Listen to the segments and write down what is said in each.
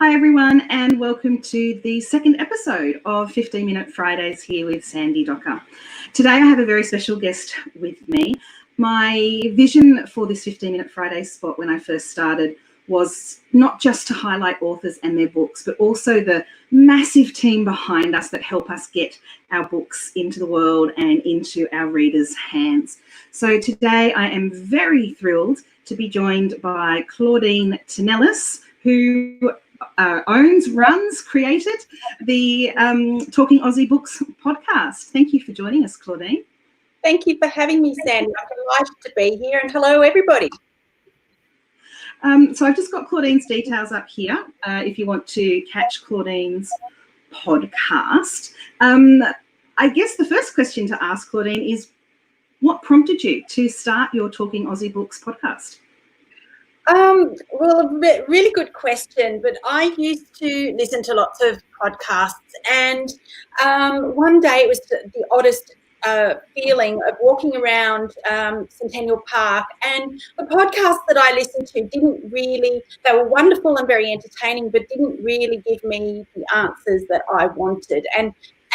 Hi everyone, and welcome to the second episode of 15 Minute Fridays here with Sandy Docker. Today I have a very special guest with me. My vision for this 15 Minute Friday spot when I first started was not just to highlight authors and their books, but also the massive team behind us that help us get our books into the world and into our readers' hands. So today I am very thrilled to be joined by Claudine Tinellis, who created the Talking Aussie Books podcast. Thank you for joining us, Claudine. Thank you for having me, Sandy. I'm delighted to be here, and hello, everybody. So I've just got Claudine's details up here if you want to catch Claudine's podcast. I guess the first question to ask, Claudine, is what prompted you to start your Talking Aussie Books podcast? Well, a really good question, but I used to listen to lots of podcasts, and one day it was the oddest feeling of walking around Centennial Park, and the podcasts that I listened to they were wonderful and very entertaining, but didn't really give me the answers that I wanted.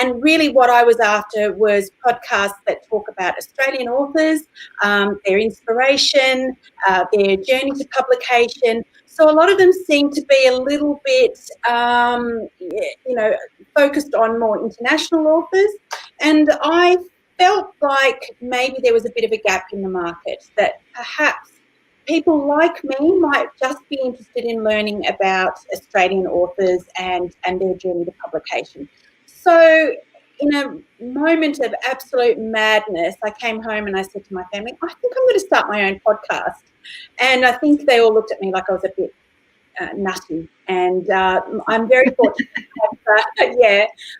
And really what I was after was podcasts that talk about Australian authors, their inspiration, their journey to publication. So a lot of them seem to be a little bit, focused on more international authors. And I felt like maybe there was a bit of a gap in the market, that perhaps people like me might just be interested in learning about Australian authors and their journey to publication. So in a moment of absolute madness, I came home and I said to my family, I think I'm going to start my own podcast. And I think they all looked at me like I was a bit nutty. And I'm very fortunate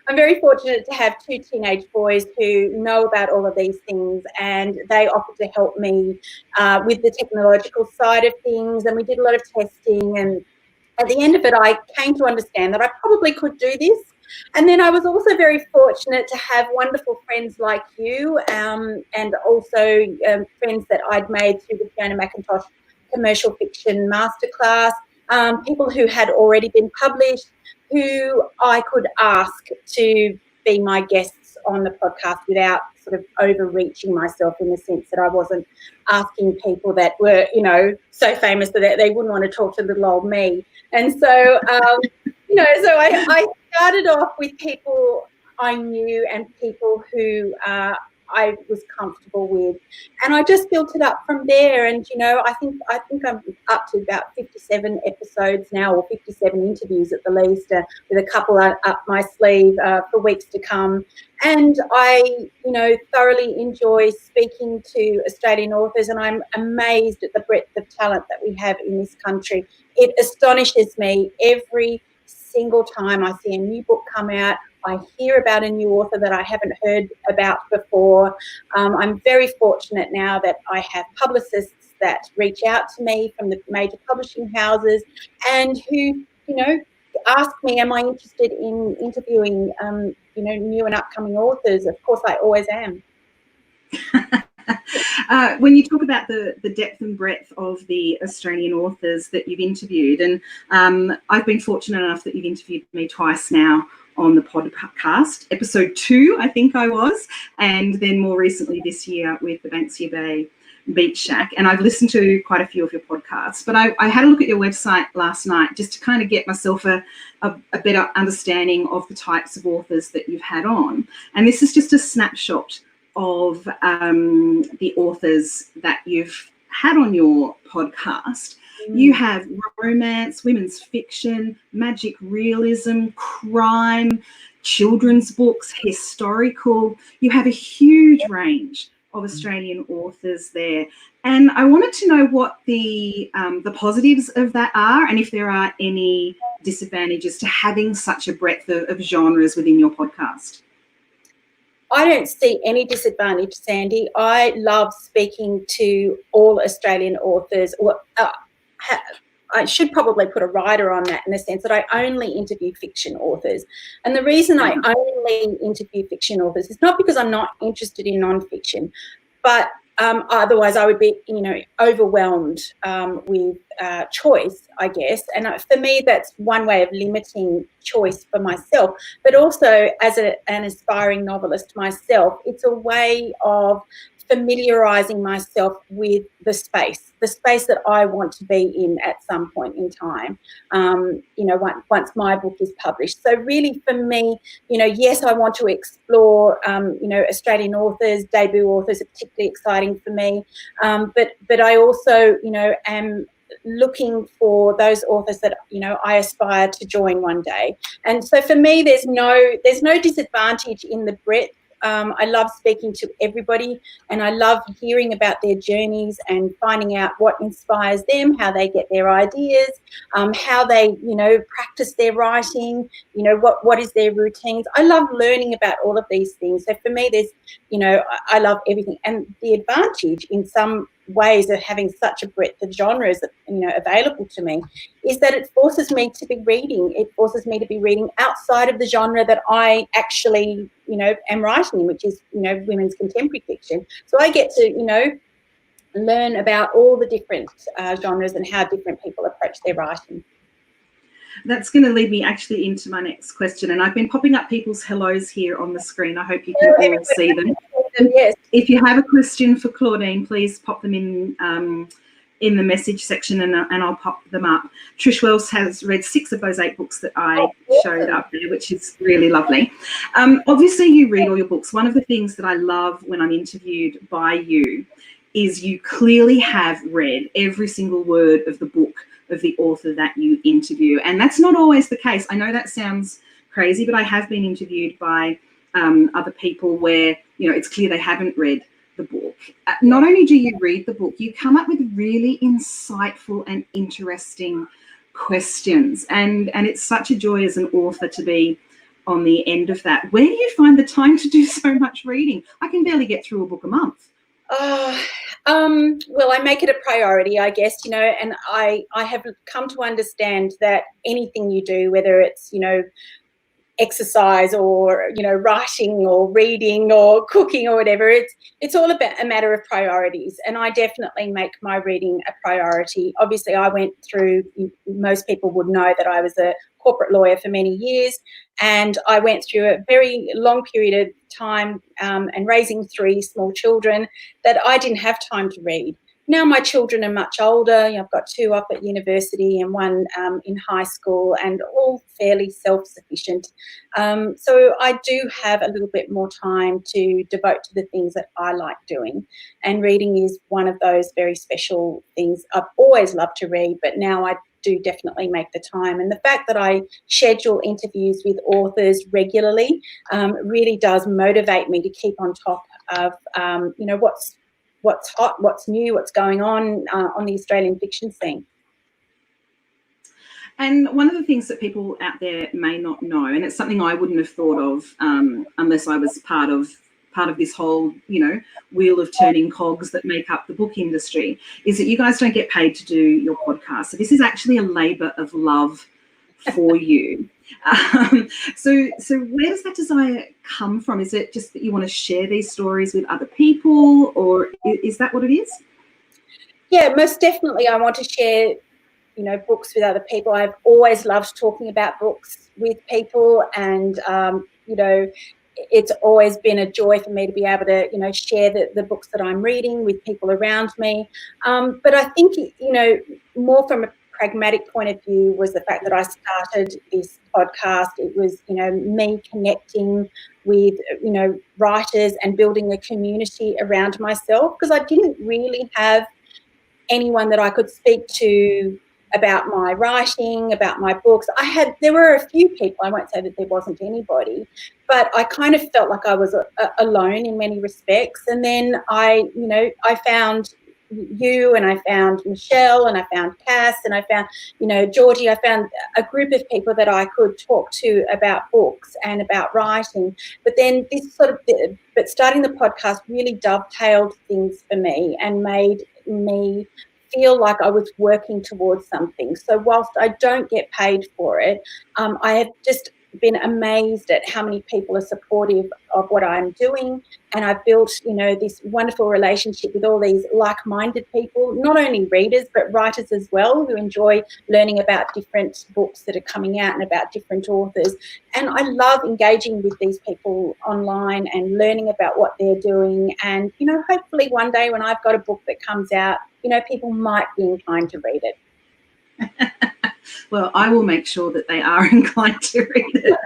I'm very fortunate to have two teenage boys who know about all of these things, and they offered to help me with the technological side of things, and we did a lot of testing, and at the end of it I came to understand that I probably could do this. And then I was also very fortunate to have wonderful friends like you, and also friends that I'd made through the Fiona McIntosh commercial fiction masterclass, people who had already been published, who I could ask to be my guests on the podcast without sort of overreaching myself, in the sense that I wasn't asking people that were, so famous that they wouldn't want to talk to little old me. And so, so I started off with people I knew and people who I was comfortable with, and I just built it up from there. And I think I'm up to about 57 episodes now, or 57 interviews at the least, with a couple up my sleeve for weeks to come. And I thoroughly enjoy speaking to Australian authors, and I'm amazed at the breadth of talent that we have in this country. It astonishes me every single time I see a new book come out. I hear about a new author that I haven't heard about before. I'm very fortunate now that I have publicists that reach out to me from the major publishing houses, and who, ask me, am I interested in interviewing, new and upcoming authors? Of course, I always am. When you talk about the depth and breadth of the Australian authors that you've interviewed, and I've been fortunate enough that you've interviewed me twice now on the podcast, episode 2, I think I was, and then more recently this year with the Banksia Bay Beach Shack. And I've listened to quite a few of your podcasts, but I had a look at your website last night just to kind of get myself a better understanding of the types of authors that you've had on. And this is just a snapshot of the authors that you've had on your podcast. You have romance, women's fiction, magic realism, crime, children's books, historical. You have a huge range of Australian authors there. And I wanted to know what the positives of that are, and if there are any disadvantages to having such a breadth of genres within your podcast. I don't see any disadvantage, Sandy. I love speaking to all Australian authors. I should probably put a rider on that, in the sense that I only interview fiction authors. And the reason I only interview fiction authors is not because I'm not interested in non-fiction, but Otherwise, I would be, overwhelmed with choice, I guess. And for me, that's one way of limiting choice for myself. But also, as an aspiring novelist myself, it's a way of familiarising myself with the space that I want to be in at some point in time, once my book is published. So really for me, yes, I want to explore, Australian authors, debut authors are particularly exciting for me, but I also, am looking for those authors that I aspire to join one day. And so for me, there's no disadvantage in the breadth. I love speaking to everybody, and I love hearing about their journeys and finding out what inspires them, how they get their ideas, how they, practice their writing, what is their routines. I love learning about all of these things. So for me, there's, I love everything. And the advantage in some ways of having such a breadth of genres, available to me, is that it forces me to be reading. It forces me to be reading outside of the genre that I actually, am writing in, which is, women's contemporary fiction. So I get to, learn about all the different genres and how different people approach their writing. That's going to lead me actually into my next question. And I've been popping up people's hellos here on the screen. I hope you can all see them. Yes. If you have a question for Claudine, please pop them in the message section, and I'll pop them up. Trish Wells has read 6 of those 8 books that I showed up there, which is really lovely. Obviously, you read all your books. One of the things that I love when I'm interviewed by you is you clearly have read every single word of the book of the author that you interview. And that's not always the case. I know that sounds crazy, but I have been interviewed by other people where, it's clear they haven't read the book. Not only do you read the book, you come up with really insightful and interesting questions. And it's such a joy as an author to be on the end of that. Where do you find the time to do so much reading? I can barely get through a book a month. Well, I make it a priority, I guess, and I have come to understand that anything you do, whether it's, exercise or, writing or reading or cooking or whatever, it's all about a matter of priorities. And I definitely make my reading a priority. Obviously, I went through, most people would know that I was a corporate lawyer for many years, and I went through a very long period of time and raising 3 small children that I didn't have time to read. Now my children are much older. I've got 2 up at university and 1 in high school, and all fairly self-sufficient. So I do have a little bit more time to devote to the things that I like doing. And reading is one of those very special things. I've always loved to read, but now I do definitely make the time. And the fact that I schedule interviews with authors regularly really does motivate me to keep on top of, what's hot, what's new, what's going on the Australian fiction scene. And one of the things that people out there may not know, and it's something I wouldn't have thought of unless I was part of this whole, wheel of turning cogs that make up the book industry, is that you guys don't get paid to do your podcast. So this is actually a labour of love for you. So where does that desire come from? Is it just that you want to share these stories with other people, or is that what it is? Yeah, most definitely. I want to share, books with other people. I've always loved talking about books with people, and it's always been a joy for me to be able to, share the books that I'm reading with people around me. But I think, more from a pragmatic point of view was the fact that I started this podcast. It was, me connecting with, writers and building a community around myself, because I didn't really have anyone that I could speak to about my writing, about my books. There were a few people, I won't say that there wasn't anybody, but I kind of felt like I was alone in many respects. And then I found you, and I found Michelle, and I found Cass, and I found, Georgie. I found a group of people that I could talk to about books and about writing. But then but starting the podcast really dovetailed things for me and made me feel like I was working towards something. So whilst I don't get paid for it, I have just been amazed at how many people are supportive of what I'm doing, and I've built, this wonderful relationship with all these like-minded people, not only readers but writers as well, who enjoy learning about different books that are coming out and about different authors. And I love engaging with these people online and learning about what they're doing. And, hopefully one day when I've got a book that comes out, people might be inclined to read it. Well, I will make sure that they are inclined to read it,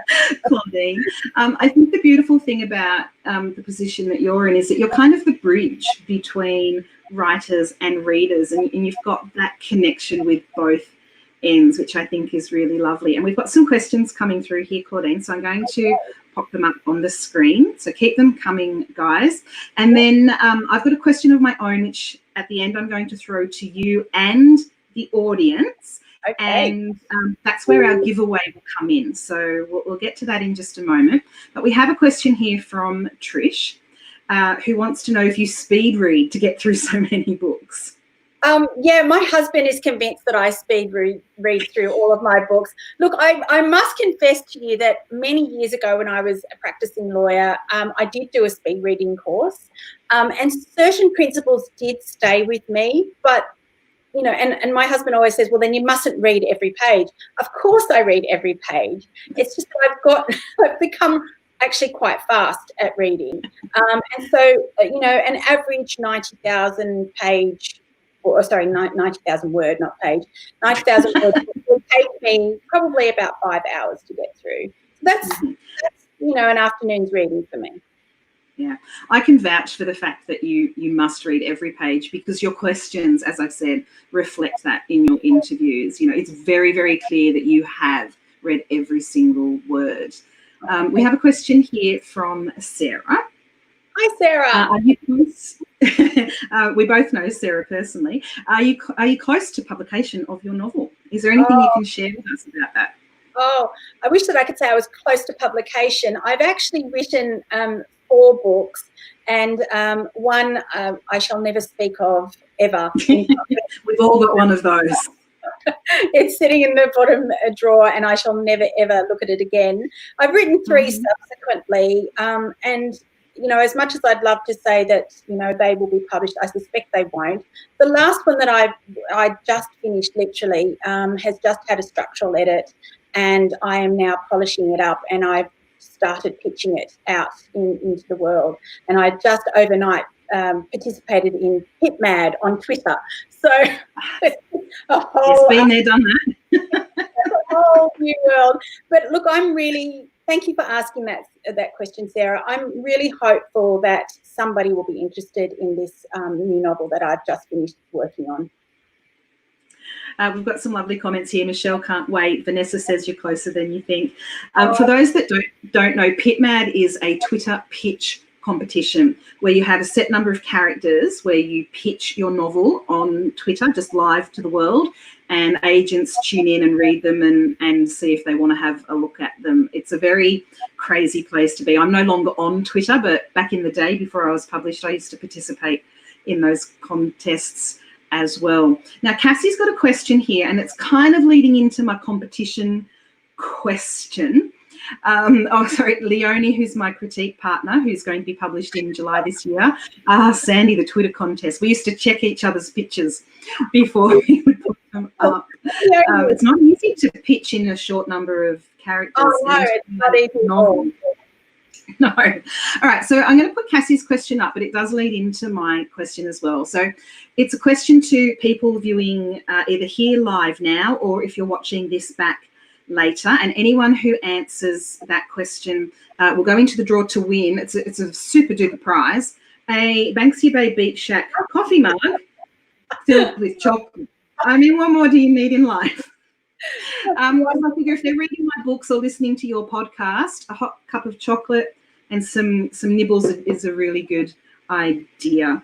Claudine. I think the beautiful thing about the position that you're in is that you're kind of the bridge between writers and readers, and you've got that connection with both ends, which I think is really lovely. And we've got some questions coming through here, Claudine, so I'm going to pop them up on the screen. So keep them coming, guys. And then I've got a question of my own, which at the end I'm going to throw to you and the audience. Okay. And that's where our giveaway will come in. So we'll get to that in just a moment. But we have a question here from Trish, who wants to know if you speed read to get through so many books. Yeah, my husband is convinced that I speed read through all of my books. Look, I must confess to you that many years ago when I was a practicing lawyer, I did do a speed reading course, and certain principles did stay with me, but and my husband always says, well, then you mustn't read every page. Of course I read every page. It's just that I've become actually quite fast at reading. And so, an average 90,000 page, 90,000 word, not page, 90,000 words will take me probably about 5 hours to get through. So that's an afternoon's reading for me. Yeah, I can vouch for the fact that you must read every page, because your questions, as I've said, reflect that in your interviews. It's very, very clear that you have read every single word. We have a question here from Sarah. Hi, Sarah. Are you close? We both know Sarah personally. Are you close to publication of your novel? Is there anything you can share with us about that? Oh, I wish that I could say I was close to publication. I've actually written 4 books, and one I shall never speak of ever. We've all got one of those. It's sitting in the bottom drawer, and I shall never, ever look at it again. I've written 3 subsequently, and, as much as I'd love to say that, they will be published, I suspect they won't. The last one that I just finished, literally, has just had a structural edit, and I am now polishing it up, and I've started pitching it out into the world. And I just overnight participated in PitMad on Twitter. So it's been there, done that. A whole new world. But look, thank you for asking that question, Sarah. I'm really hopeful that somebody will be interested in this new novel that I've just finished working on. We've got some lovely comments here. Michelle can't wait. Vanessa says you're closer than you think. For those that don't know, PitMad is a Twitter pitch competition where you have a set number of characters where you pitch your novel on Twitter, just live to the world, and agents tune in and read them and see if they want to have a look at them. It's a very crazy place to be. I'm no longer on Twitter, but back in the day before I was published, I used to participate in those contests as well. Now, Cassie's got a question here, and it's kind of leading into my competition question. Leonie, who's my critique partner, who's going to be published in July this year. Sandy, the Twitter contest. We used to check each other's pictures before we would put them up. It's not easy to pitch in a short number of characters. Oh, no, it's not easy. No. All right, so I'm going to put Cassie's question up, but it does lead into my question as well. So it's a question to people viewing either here live now, or if you're watching this back later, and anyone who answers that question will go into the draw to win. It's a super duper prize, a Banksia Bay Beach Shack coffee mug filled with chocolate. I mean, what more do you need in life? I figure if they're reading my books or listening to your podcast, a hot cup of chocolate and some nibbles is a really good idea.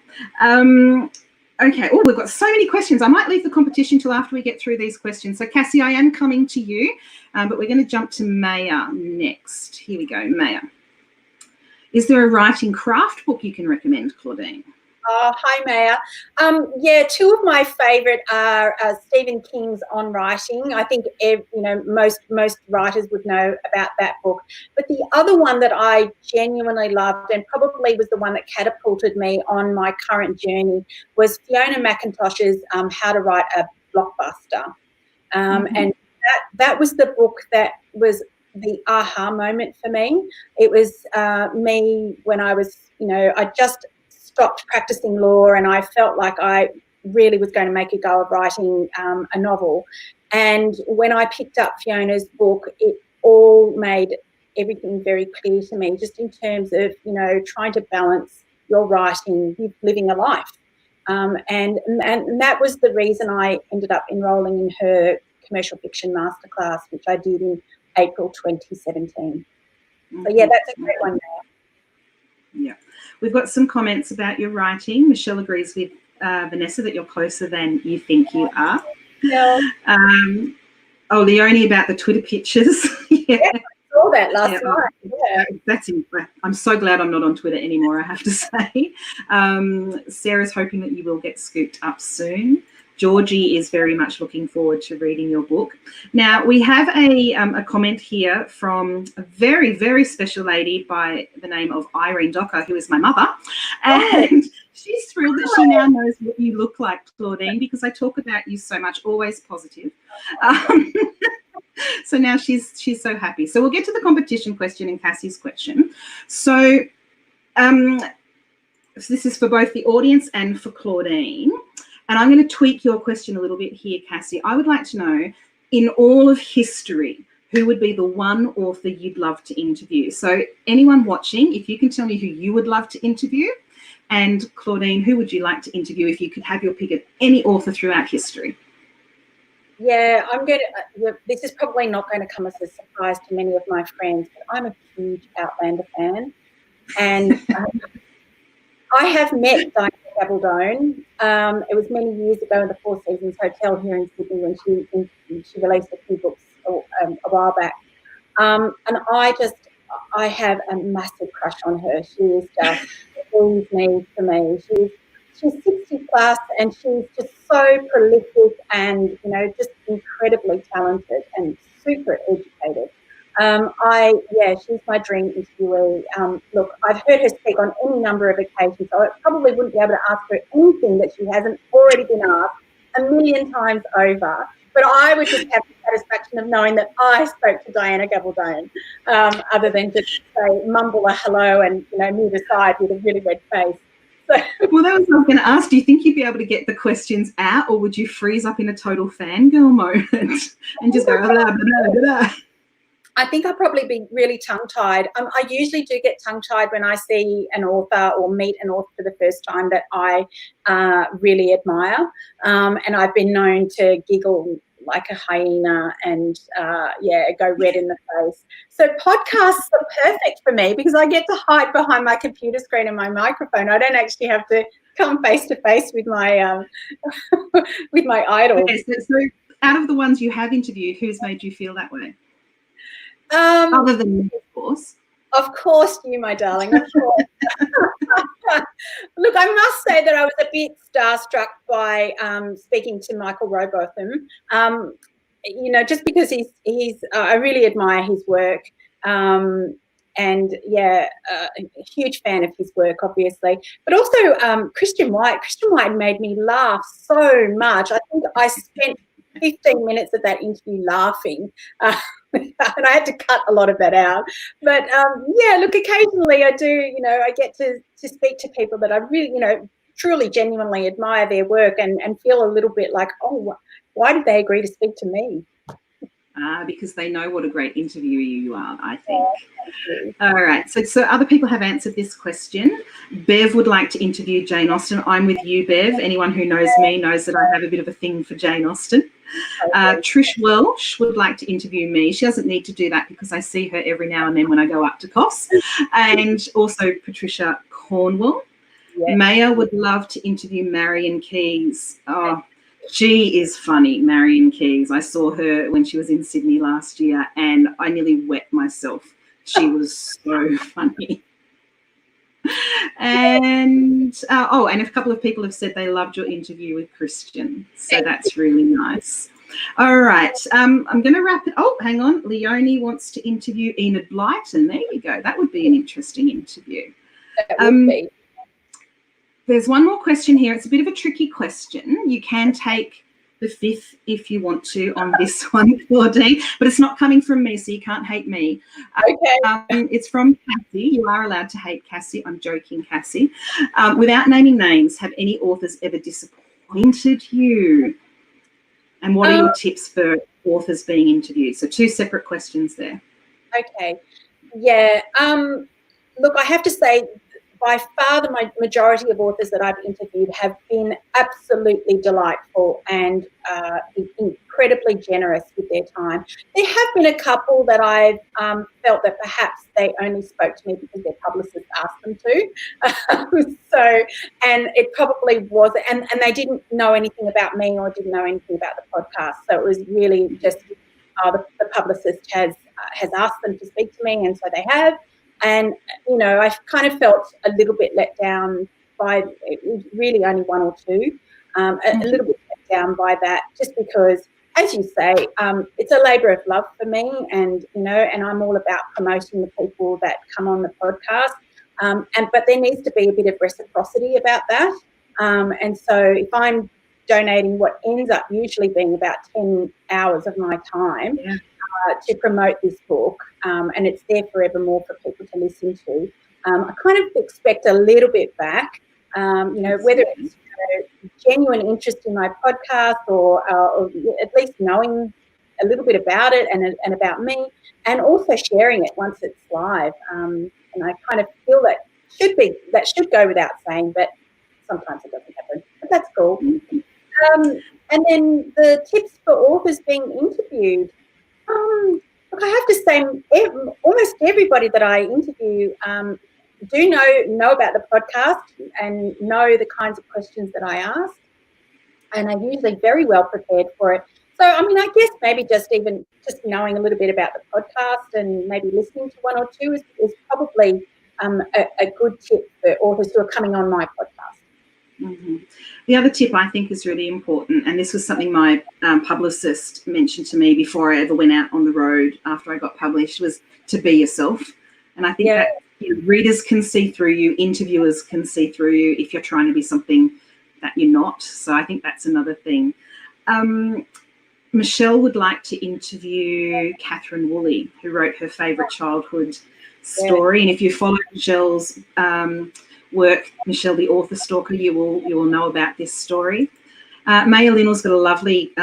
Okay. Oh, we've got so many questions. I might leave the competition till after we get through these questions. So, Cassie, I am coming to you, but we're going to jump to Maya next. Here we go, Maya. Is there a writing craft book you can recommend, Claudine? Oh, hi, Maya. Yeah, two of my favourite are Stephen King's On Writing. I think most writers would know about that book. But the other one that I genuinely loved, and probably was the one that catapulted me on my current journey, was Fiona McIntosh's How to Write a Blockbuster. And that was the book that was the aha moment for me. It was me when I was, I just stopped practicing law, and I felt like I really was going to make a go of writing a novel. And when I picked up Fiona's book, it all made everything very clear to me, just in terms of, trying to balance your writing with living a life. And that was the reason I ended up enrolling in her commercial fiction masterclass, which I did in April 2017. So, yeah, that's a great one there. Yeah. We've got some comments about your writing. Michelle agrees with Vanessa that you're closer than you think you are. Yeah. Leonie about the Twitter pictures. Yeah, I saw that last night. Yeah. I'm so glad I'm not on Twitter anymore, I have to say. Sarah's hoping that you will get scooped up soon. Georgie is very much looking forward to reading your book. Now, we have a comment here from a very, very special lady by the name of Irene Docker, who is my mother. And she's thrilled that she now knows what you look like, Claudine, because I talk about you so much, always positive. So now she's so happy. So we'll get to the competition question and Cassie's question. So this is for both the audience and for Claudine. And I'm going to tweak your question a little bit here, Cassie. I would like to know, in all of history, who would be the one author you'd love to interview? So anyone watching, if you can tell me who you would love to interview, and Claudine, who would you like to interview if you could have your pick of any author throughout history? Yeah, this is probably not going to come as a surprise to many of my friends, but I'm a huge Outlander fan. And I have met Diana Gabaldon. It was many years ago in the Four Seasons Hotel here in Sydney when she released a few books a while back. And I have a massive crush on her. She is just always me for me. She's 60 plus and she's just so prolific and, just incredibly talented and super educated. She's my dream interviewee. Look, I've heard her speak on any number of occasions, so I probably wouldn't be able to ask her anything that she hasn't already been asked a million times over. But I would just have the satisfaction of knowing that I spoke to Diana Gabaldon, other than just mumble a hello and move aside with a really red face. So. Well, that was what I was going to ask. Do you think you'd be able to get the questions out, or would you freeze up in a total fangirl moment and just go blah, blah, blah, blah? I think I'll probably be really tongue-tied. I usually do get tongue-tied when I see an author or meet an author for the first time that I really admire. And I've been known to giggle like a hyena and, go red in the face. So podcasts are perfect for me because I get to hide behind my computer screen and my microphone. I don't actually have to come face-to-face with my with my idol. Okay, so out of the ones you have interviewed, who's made you feel that way? Other than me, of course. Of course you, my darling. Of course. Look, I must say that I was a bit starstruck by speaking to Michael Robotham. Just because he's I really admire his work. A huge fan of his work, obviously. But also Christian White. Christian White made me laugh so much. I think I spent 15 minutes of that interview laughing. And I had to cut a lot of that out. But, look, occasionally I do, I get to speak to people that I really, truly, genuinely admire their work and feel a little bit like, oh, why did they agree to speak to me? Because they know what a great interviewer you are, I think. All right. So other people have answered this question. Bev would like to interview Jane Austen. I'm with you, Bev. Anyone who knows me knows that I have a bit of a thing for Jane Austen. Trish Welsh would like to interview me. She doesn't need to do that because I see her every now and then when I go up to COS. And also Patricia Cornwell. Yes. Maya would love to interview Marion Keyes. Oh, she is funny, Marion Keyes. I saw her when she was in Sydney last year and I nearly wet myself. She was so funny. And and a couple of people have said they loved your interview with Christian. So that's really nice. All right. I'm going to wrap it. Oh, hang on. Leonie wants to interview Enid Blyton. There you go. That would be an interesting interview. That would be. There's one more question here. It's a bit of a tricky question. You can take the fifth if you want to on this one, Claudine, but it's not coming from me, so you can't hate me. Okay. It's from Cassie. You are allowed to hate Cassie. I'm joking, Cassie. Without naming names, have any authors ever disappointed you? And what are your tips for authors being interviewed? So 2 separate questions there. Okay. Yeah. Look, I have to say, by far the majority of authors that I've interviewed have been absolutely delightful and incredibly generous with their time. There have been a couple that I've felt that perhaps they only spoke to me because their publicist asked them to. And it probably was, and they didn't know anything about me or didn't know anything about the podcast. So it was really just the publicist has asked them to speak to me, and so they have. And, I kind of felt a little bit let down by, it was really only 1 or 2, a little bit let down by that, just because, as you say, it's a labour of love for me, and, and I'm all about promoting the people that come on the podcast. But there needs to be a bit of reciprocity about that. And so if I'm donating what ends up usually being about 10 hours of my time, to promote this book, and it's there forevermore for people to listen to, I kind of expect a little bit back, whether it's genuine interest in my podcast or at least knowing a little bit about it and about me, and also sharing it once it's live. And I kind of feel that should go without saying, but sometimes it doesn't happen. But that's cool. And then the tips for authors being interviewed. Look, I have to say, almost everybody that I interview do know about the podcast and know the kinds of questions that I ask, and are usually very well prepared for it. So, I guess maybe just knowing a little bit about the podcast and maybe listening to 1 or 2 is probably a good tip for authors who are coming on my podcast. Mm-hmm. The other tip I think is really important, and this was something my publicist mentioned to me before I ever went out on the road after I got published, was to be yourself. And I think that readers can see through you, interviewers can see through you if you're trying to be something that you're not. So I think that's another thing. Michelle would like to interview Catherine Woolley, who wrote her favourite childhood story. And if you follow Michelle's work, Michelle the Author Stalker, you will know about this story. Maya Linnell's got a lovely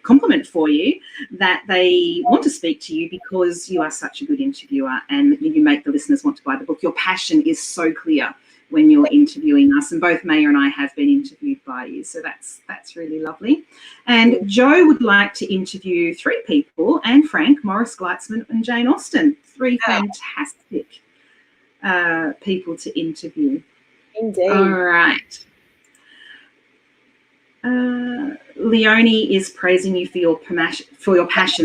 compliment for you, that they want to speak to you because you are such a good interviewer and you make the listeners want to buy the book. Your passion is so clear when you're interviewing us, and both Maya and I have been interviewed by you, so that's really lovely. And Jo would like to interview 3 people, Anne Frank, Morris Gleitzman and Jane Austen. 3 fantastic people to interview. Indeed. All right. Leonie is praising you for your passion,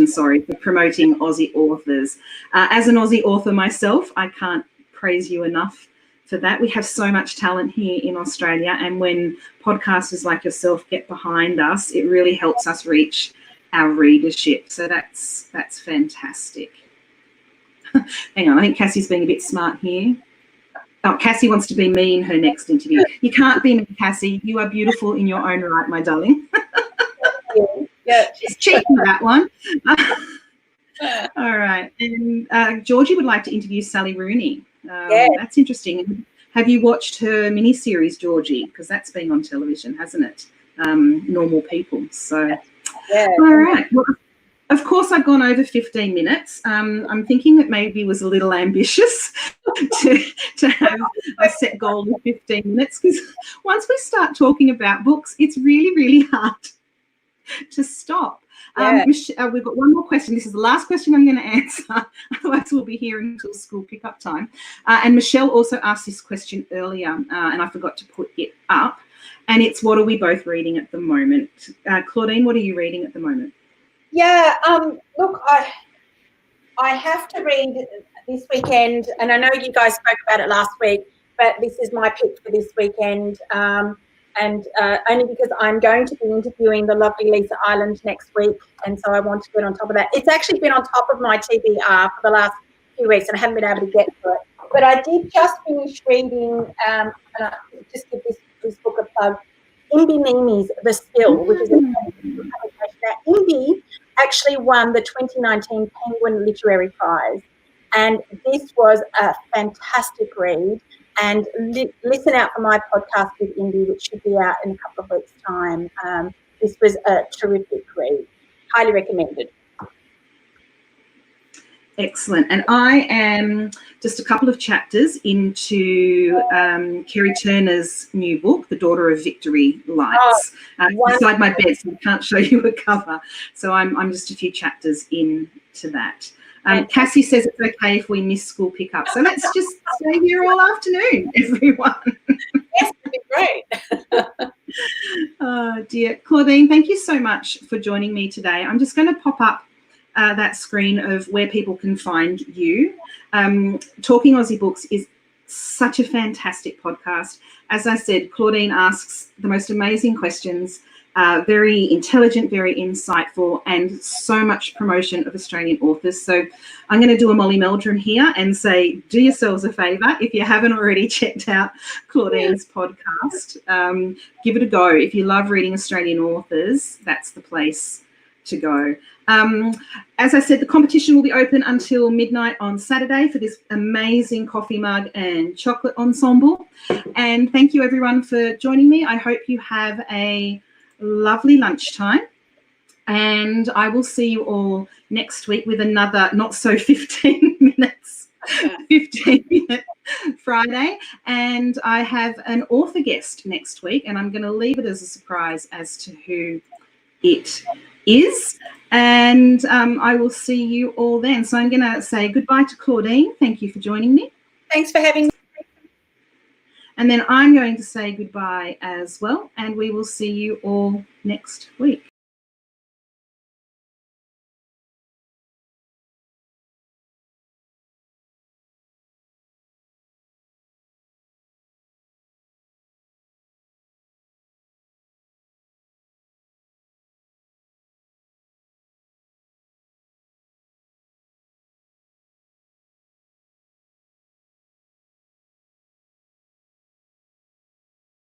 for promoting Aussie authors. As an Aussie author myself, I can't praise you enough for that. We have so much talent here in Australia, and when podcasters like yourself get behind us, it really helps us reach our readership. So that's fantastic. Hang on, I think Cassie's being a bit smart here. Oh, Cassie wants to be me in her next interview. You can't be me, Cassie. You are beautiful in your own right, my darling. Yeah. She's cheeky, that one. All right. And Georgie would like to interview Sally Rooney. That's interesting. Have you watched her miniseries, Georgie? Because that's been on television, hasn't it? Normal People. So, all right. Well, of course, I've gone over 15 minutes. I'm thinking that maybe it was a little ambitious to have a set goal of 15 minutes, because once we start talking about books, it's really, really hard to stop. We've got one more question. This is the last question I'm going to answer. Otherwise, we'll be here until school pickup time. And Michelle also asked this question earlier, and I forgot to put it up. And it's, what are we both reading at the moment? Claudine, what are you reading at the moment? Yeah, look, I have to read this weekend, and I know you guys spoke about it last week, but this is my pick for this weekend. And only because I'm going to be interviewing the lovely Lisa Island next week, and so I want to get on top of that. It's actually been on top of my TBR for the last few weeks, and I haven't been able to get to it. But I did just finish reading, and I just give this book a plug, Imbi Mimi's The Spill, which is a publication. Now, Imbi actually won the 2019 Penguin Literary Prize, and this was a fantastic read. And listen out for my podcast with Imbi, which should be out in a couple of weeks' time. This was a terrific read. Highly recommended. Excellent. And I am just a couple of chapters into Kerry Turner's new book, The Daughter of Victory Lights. Beside my bed, so I can't show you a cover. So I'm just a few chapters into that. Cassie says it's okay if we miss school pickup. So let's just stay here all afternoon, everyone. Yes, that'd be great. Oh, dear. Claudine, thank you so much for joining me today. I'm just going to pop up that screen of where people can find you. Talking Aussie Books is such a fantastic podcast. As I said, Claudine asks the most amazing questions, very intelligent, very insightful, and so much promotion of Australian authors. So I'm going to do a Molly Meldrum here and say, do yourselves a favour. If you haven't already checked out Claudine's podcast, give it a go. If you love reading Australian authors, that's the place to go. As I said, the competition will be open until midnight on Saturday for this amazing coffee mug and chocolate ensemble. And thank you everyone for joining me. I hope you have a lovely lunchtime, and I will see you all next week with another not so 15 minutes Friday. And I have an author guest next week, and I'm going to leave it as a surprise as to who it is. And I will see you all then. So I'm going to say goodbye to Claudine. Thank you for joining me. Thanks for having me. And then I'm going to say goodbye as well, and we will see you all next week.